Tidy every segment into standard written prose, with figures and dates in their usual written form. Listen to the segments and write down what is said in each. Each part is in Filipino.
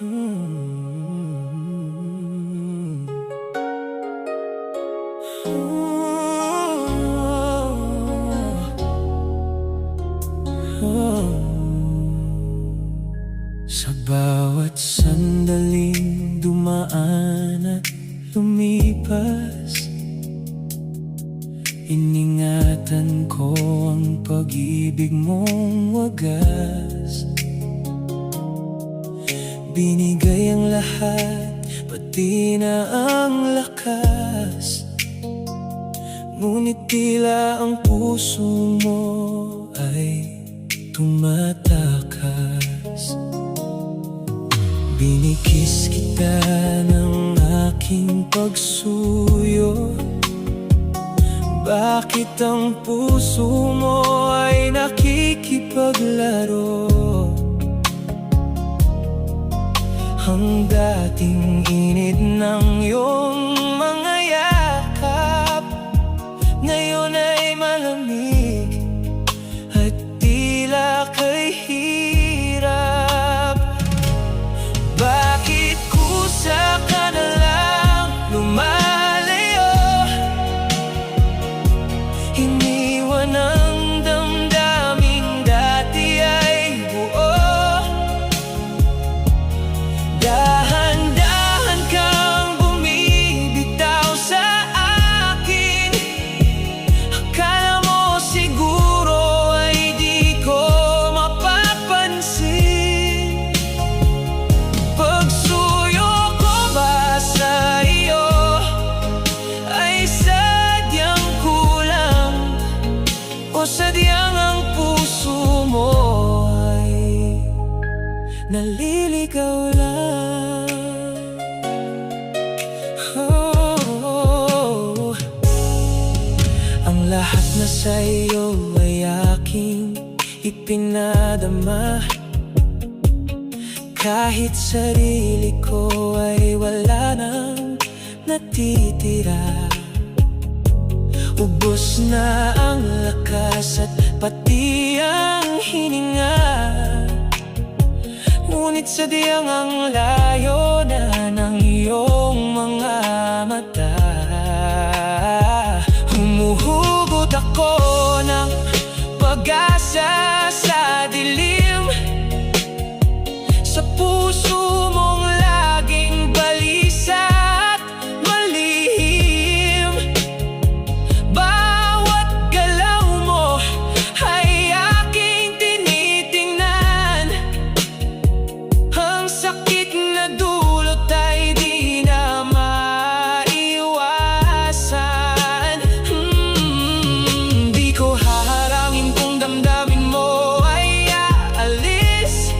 Sa bawat sandaling dumaan at lumipas, iningatan ko ang pag-ibig mong wagas. Binigay ang lahat, pati na ang lakas. Ngunit tila ang puso mo ay tumatakas. Binikis kita ng aking pagsuyo. Bakit ang puso mo ay nakikipaglaro? Ang dating init ng iyong mga yakap ngayon ay malamig at tila kay hirap. Bakit kusa ka na lang lumalayo? Iniwan ang damdaming dati ay buo. Dahan-dahan kang bumibitaw sa akin. Akala mo siguro ay di ko mapapansin. Pagsuyo ko ba sa iyo ay sadyang kulang, o sadyang ang puso mo ay naliligaw lang? Ang lahat na sa iyo ay aking ipinadama. Kahit sarili ko ay wala nang natitira. Ubos na ang lakas at pati ang hininga. Ngunit sadyang ang layo na ng iyong mga mata. Humuhugot ako ng pag-asa sa dilim. Sa puso mong laging balisa at malihim. Bawat galaw mo ay aking tinitingnan. Ang sakit na dulot ay di na maiwasan. Di ko haharangin kung damdamin mo ay aalis.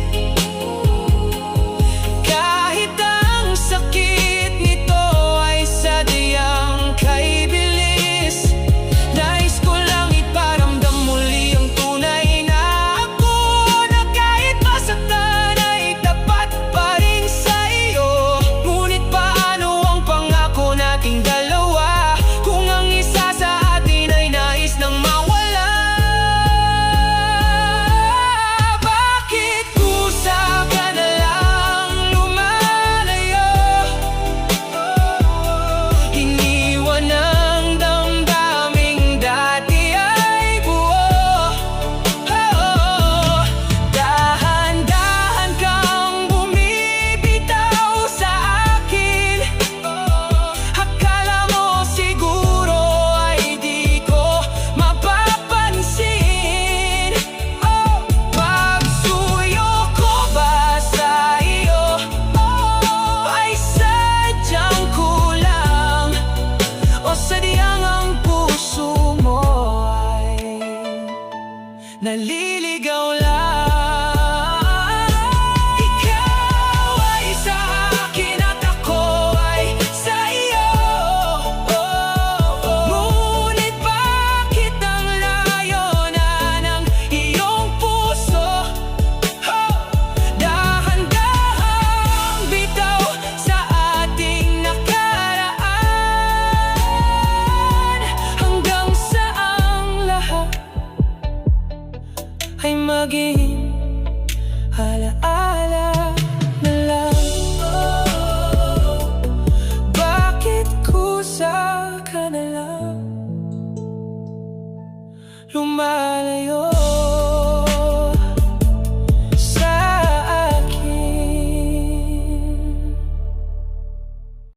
lumalayo.